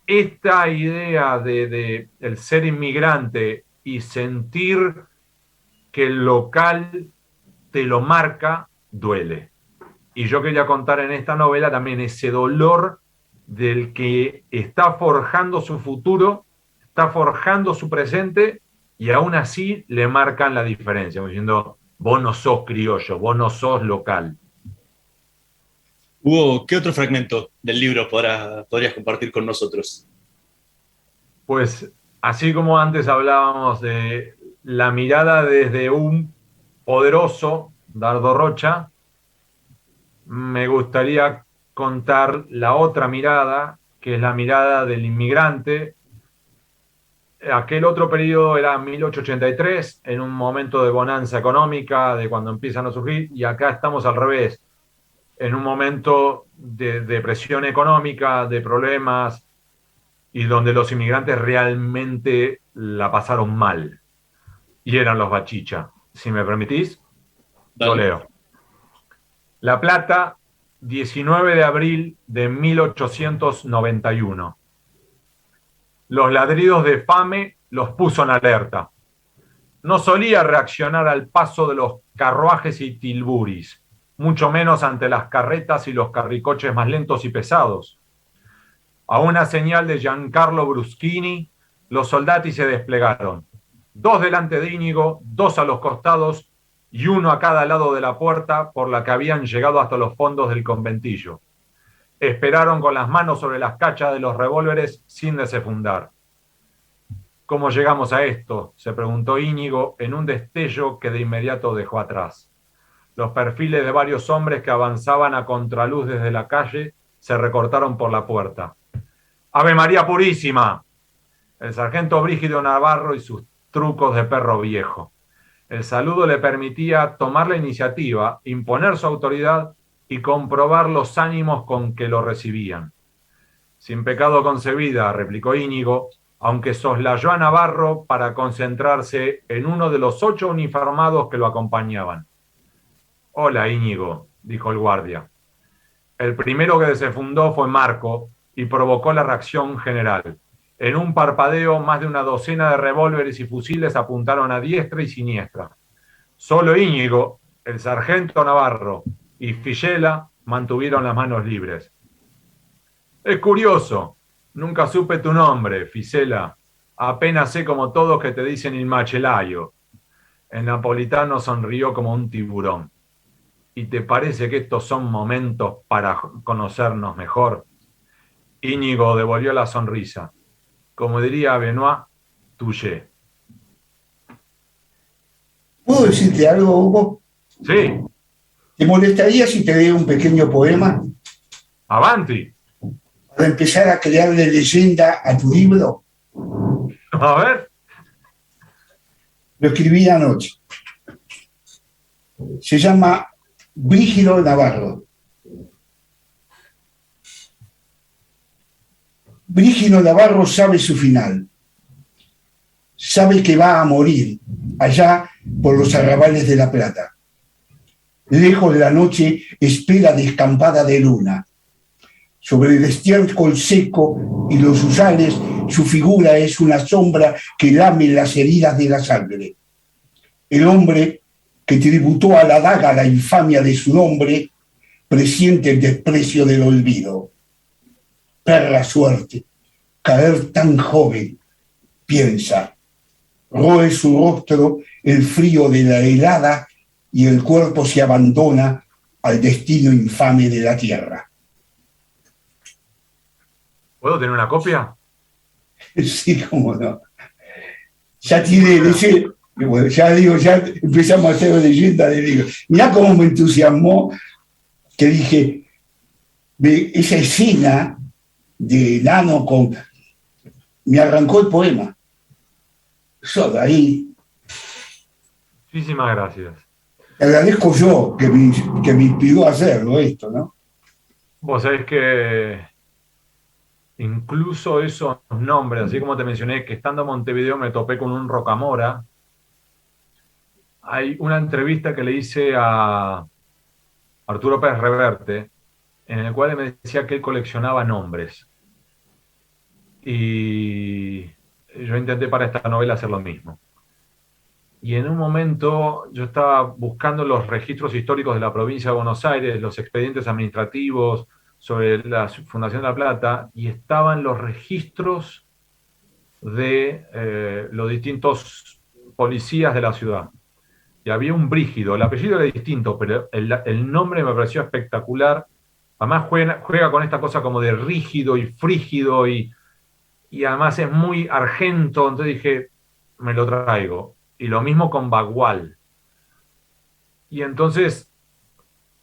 esta idea de el ser inmigrante y sentir que el local te lo marca, duele. Y yo quería contar en esta novela también ese dolor del que está forjando su futuro, está forjando su presente, y aún así le marcan la diferencia, diciendo, vos no sos criollo, vos no sos local. Hugo, ¿qué otro fragmento del libro podrías compartir con nosotros? Pues, así como antes hablábamos de la mirada desde un poderoso Dardo Rocha, me gustaría contar la otra mirada, que es la mirada del inmigrante. Aquel otro periodo era 1883, en un momento de bonanza económica, de cuando empiezan a surgir, y acá estamos al revés, en un momento de depresión económica, de problemas, y donde los inmigrantes realmente la pasaron mal. Y eran los Bachicha. Si me permitís, lo leo. La Plata, 19 de abril de 1891. Los ladridos de Fame los puso en alerta. No solía reaccionar al paso de los carruajes y tilburis, mucho menos ante las carretas y los carricoches más lentos y pesados. A una señal de Giancarlo Bruschini, los soldati se desplegaron. 2 delante de Íñigo, 2 a los costados y 1 a cada lado de la puerta por la que habían llegado hasta los fondos del conventillo. Esperaron con las manos sobre las cachas de los revólveres sin desenfundar. ¿Cómo llegamos a esto?, se preguntó Íñigo en un destello que de inmediato dejó atrás. Los perfiles de varios hombres que avanzaban a contraluz desde la calle se recortaron por la puerta. ¡Ave María Purísima! El sargento Brígido Navarro y sus trucos de perro viejo. El saludo le permitía tomar la iniciativa, imponer su autoridad y comprobar los ánimos con que lo recibían. Sin pecado concebida, replicó Íñigo, aunque soslayó a Navarro para concentrarse en uno de los 8 uniformados que lo acompañaban. Hola, Íñigo, dijo el guardia. El primero que desenfundó fue Marco y provocó la reacción general. En un parpadeo, más de una docena de revólveres y fusiles apuntaron a diestra y siniestra. Solo Íñigo, el sargento Navarro y Fichela mantuvieron las manos libres. Es curioso, nunca supe tu nombre, Fichela. Apenas sé como todos que te dicen il macellaio. El napolitano sonrió como un tiburón. ¿Y te parece que estos son momentos para conocernos mejor? Íñigo devolvió la sonrisa. Como diría Benoit, touché. ¿Puedo decirte algo, Hugo? Sí. ¿Te molestaría si te leo un pequeño poema? Avanti. Para empezar a crearle leyenda a tu libro. A ver. Lo escribí anoche. Se llama Brígido Navarro. Brígido Navarro sabe su final. Sabe que va a morir allá por los arrabales de La Plata. Lejos de la noche espera descampada de luna. Sobre el estiércol seco y los usares, su figura es una sombra que lame las heridas de la sangre. El hombre que tributó a la daga la infamia de su nombre, presiente el desprecio del olvido. Perra suerte, caer tan joven, piensa. Roe su rostro el frío de la helada y el cuerpo se abandona al destino infame de la tierra. ¿Puedo tener una copia? Sí, cómo no. Ya tiene, bueno, ya empezamos a hacer leyenda de libro. Mirá cómo me entusiasmó que dije, esa escena de Nano me arrancó el poema. Yo de ahí. Muchísimas gracias. Te agradezco yo que me inspiró a hacerlo esto, ¿no? Vos sabés que incluso esos nombres, así como te mencioné, que estando en Montevideo me topé con un Rocamora. Hay una entrevista que le hice a Arturo Pérez Reverte, en el cual me decía que él coleccionaba nombres. Y yo intenté para esta novela hacer lo mismo. Y en un momento yo estaba buscando los registros históricos de la provincia de Buenos Aires, los expedientes administrativos sobre la Fundación de La Plata, y estaban los registros de los distintos policías de la ciudad. Y había un Brígido, el apellido era distinto, pero el nombre me pareció espectacular. Además juega con esta cosa como de rígido y frígido, y además es muy argento, entonces dije, me lo traigo. Y lo mismo con Bagual. Y entonces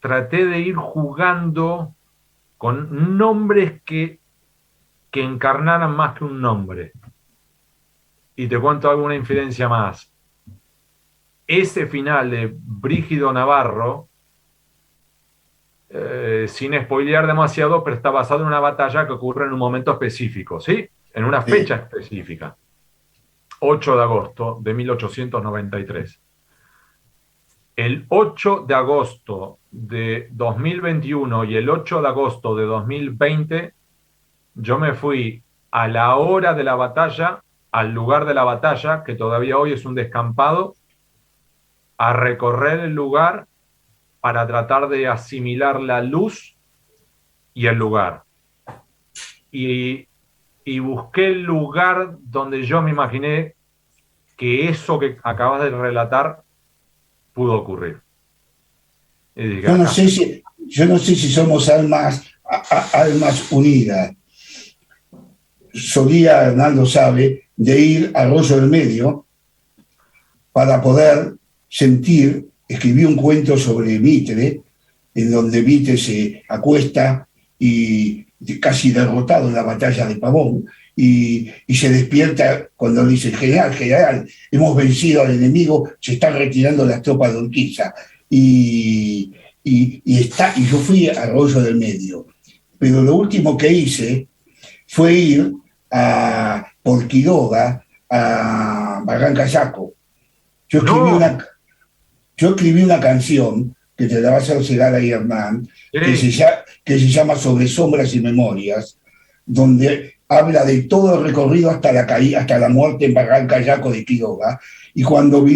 traté de ir jugando con nombres que encarnaran más que un nombre. Y te cuento alguna infidencia más. Ese final de Brígido Navarro, sin spoilear demasiado, pero está basado en una batalla que ocurre en un momento específico, ¿sí? En una fecha específica. 8 de agosto de 1893. El 8 de agosto de 2021 y el 8 de agosto de 2020, yo me fui a la hora de la batalla, al lugar de la batalla, que todavía hoy es un descampado, a recorrer el lugar para tratar de asimilar la luz y el lugar. Y busqué el lugar donde yo me imaginé que eso que acabas de relatar pudo ocurrir. Y dije, yo no sé si somos almas unidas. Solía, Hernando sabe, de ir a Arroyo del Medio para poder sentir. Escribí un cuento sobre Mitre, en donde Mitre se acuesta y casi derrotado en la batalla de Pavón, y se despierta cuando dice, general, hemos vencido al enemigo, se están retirando las tropas de Urquiza. Y yo fui a Arroyo del Medio, pero lo último que hice fue ir por Quiroga a Barranca Yaco. Yo escribí una canción que te la va a hacer llegar ahí, Hernán, que se llama Sobre Sombras y Memorias, donde habla de todo el recorrido hasta la muerte en Barranca Yaco de Quiroga. Y cuando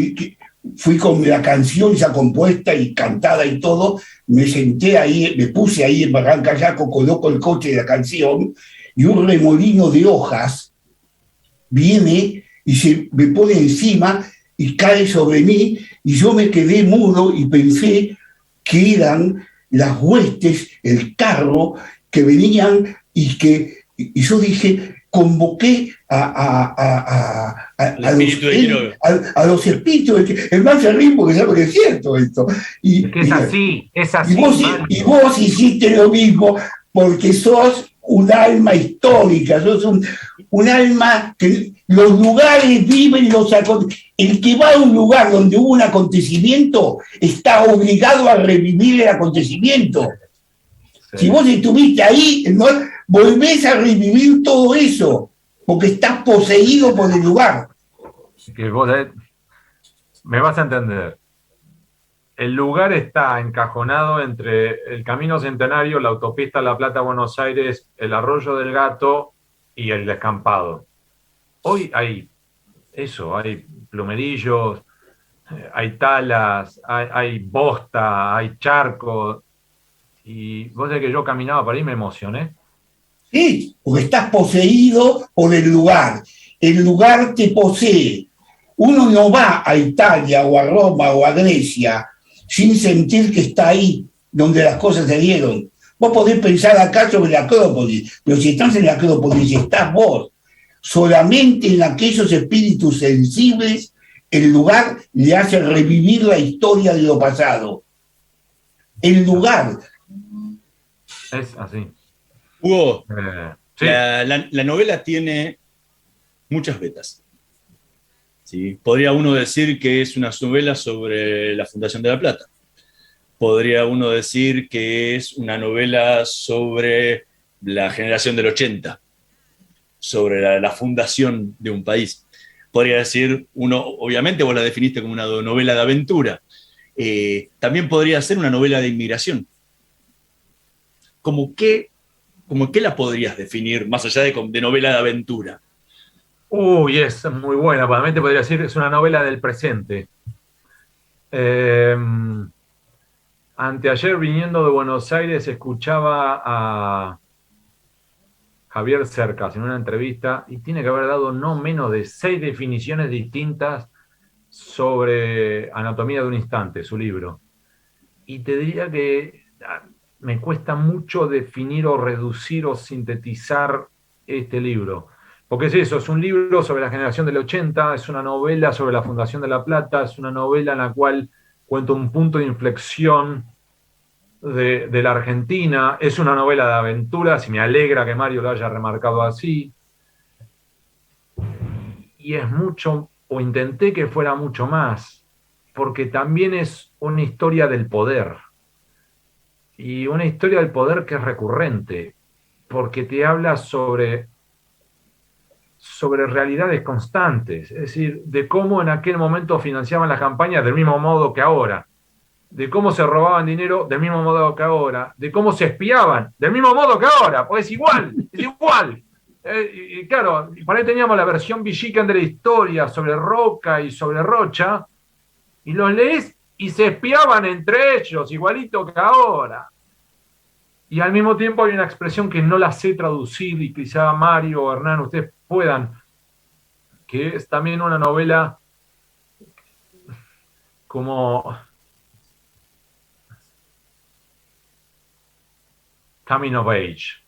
fui con la canción ya compuesta y cantada y todo, me senté ahí, me puse ahí en Barranca Yaco, coloco el coche de la canción, y un remolino de hojas viene y se me pone encima y cae sobre mí, y yo me quedé mudo y pensé que eran las huestes, el carro que venían, y yo dije, convoqué a los espíritus. El mal se ríe porque sabe que es cierto esto. Es así. Y vos hiciste lo mismo porque sos un alma histórica, sos un alma que los lugares viven los acontecimientos. El que va a un lugar donde hubo un acontecimiento está obligado a revivir el acontecimiento. Sí. Si vos estuviste ahí, volvés a revivir todo eso, porque estás poseído por el lugar. Que vos me vas a entender. El lugar está encajonado entre el Camino Centenario, la autopista La Plata-Buenos Aires, el Arroyo del Gato y el descampado. Hoy hay eso, hay plumerillos, hay talas, hay bosta, hay charcos. Y vos sabés que yo caminaba por ahí y me emocioné. Sí, porque estás poseído por el lugar. El lugar te posee. Uno no va a Italia o a Roma o a Grecia sin sentir que está ahí donde las cosas se dieron. Vos podés pensar acá sobre la Acrópolis, pero si estás en la Acrópolis estás vos. Solamente en aquellos espíritus sensibles el lugar le hace revivir la historia de lo pasado. El lugar. Es así. Hugo, sí. la novela tiene muchas vetas. ¿Sí? Podría uno decir que es una novela sobre la Fundación de La Plata. Podría uno decir que es una novela sobre la generación del 80, sobre la fundación de un país. Podría decir uno, obviamente vos la definiste como una novela de aventura. También podría ser una novela de inmigración. ¿Cómo qué la podrías definir más allá de novela de aventura? Uy, es muy buena. Para mí te podría decir, es una novela del presente. Anteayer, viniendo de Buenos Aires, escuchaba a Javier Cercas en una entrevista y tiene que haber dado no menos de 6 definiciones distintas sobre Anatomía de un Instante, su libro. Y te diría que me cuesta mucho definir o reducir o sintetizar este libro. Porque es eso, es un libro sobre la generación del 80, es una novela sobre la Fundación de La Plata, es una novela en la cual cuenta un punto de inflexión de la Argentina, es una novela de aventuras y me alegra que Mario lo haya remarcado así. Y es mucho, o intenté que fuera mucho más, porque también es una historia del poder. Y una historia del poder que es recurrente, porque te habla sobre realidades constantes, es decir, de cómo en aquel momento financiaban las campañas del mismo modo que ahora, de cómo se robaban dinero del mismo modo que ahora, de cómo se espiaban del mismo modo que ahora, pues es igual, es igual. Y claro, por ahí teníamos la versión Villiquen de la historia sobre Roca y sobre Rocha, y los lees y se espiaban entre ellos, igualito que ahora. Y al mismo tiempo hay una expresión que no la sé traducir y quizá Mario o Hernán, ustedes puedan, que es también una novela como Coming of Age.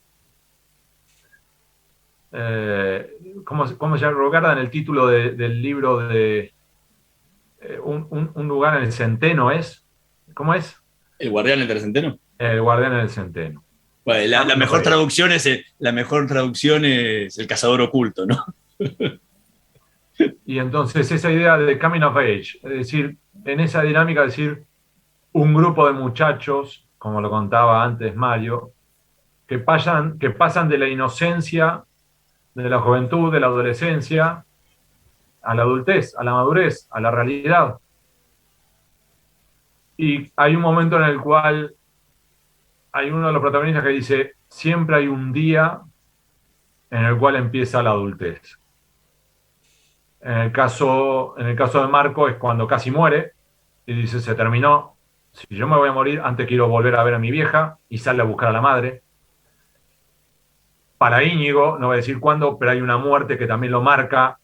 ¿Cómo se recuerdan el título del libro de un lugar en el centeno? ¿Cómo es? ¿El guardián entre el centeno? El guardián en el centeno. Bueno, la mejor traducción es El cazador oculto, ¿no? Y entonces esa idea de coming of age, es decir, en esa dinámica, es decir, un grupo de muchachos, como lo contaba antes Mario, que pasan de la inocencia, de la juventud, de la adolescencia, a la adultez, a la madurez, a la realidad. Y hay un momento en el cual hay uno de los protagonistas que dice, siempre hay un día en el cual empieza la adultez. En el caso de Marco es cuando casi muere y dice, se terminó, si yo me voy a morir, antes quiero volver a ver a mi vieja, y sale a buscar a la madre. Para Íñigo, no voy a decir cuándo, pero hay una muerte que también lo marca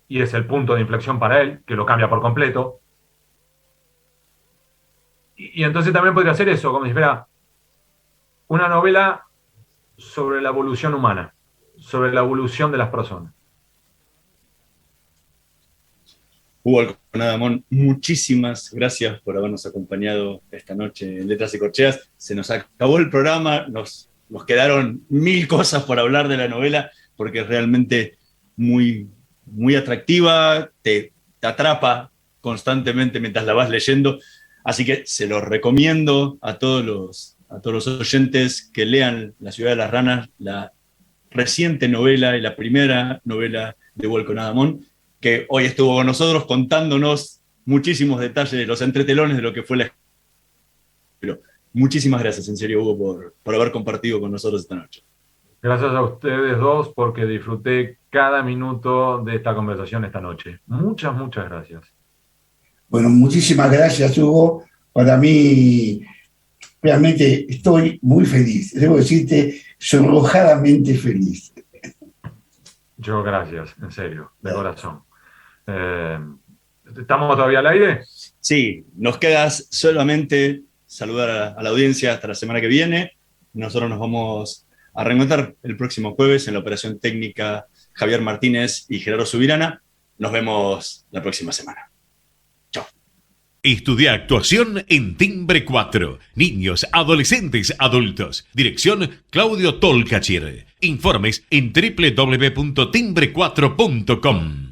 y es el punto de inflexión para él, que lo cambia por completo. Y entonces también podría ser eso, como si fuera una novela sobre la evolución humana, sobre la evolución de las personas. Hugo Alconadamón, muchísimas gracias por habernos acompañado esta noche en Letras y Corcheas. Se nos acabó el programa, nos quedaron 1000 cosas por hablar de la novela, porque es realmente muy, muy atractiva, te atrapa constantemente mientras la vas leyendo. Así que se los recomiendo a todos los oyentes que lean La ciudad de las ranas, la reciente novela y la primera novela de Volko Nadamón, que hoy estuvo con nosotros contándonos muchísimos detalles, los entretelones de lo que fue la... Pero muchísimas gracias, en serio, Hugo, por haber compartido con nosotros esta noche. Gracias a ustedes dos porque disfruté cada minuto de esta conversación esta noche. Muchas, muchas gracias. Bueno, muchísimas gracias, Hugo. Para mí, realmente estoy muy feliz. Debo decirte, sonrojadamente feliz. Yo gracias, en serio, de corazón. ¿Estamos todavía al aire? Sí, nos queda solamente saludar a la audiencia hasta la semana que viene. Nosotros nos vamos a reencontrar el próximo jueves en la operación técnica Javier Martínez y Gerardo Subirana. Nos vemos la próxima semana. Chao. Estudia actuación en Timbre 4. Niños, adolescentes, adultos. Dirección Claudio Tolcachir. Informes en www.timbre4.com.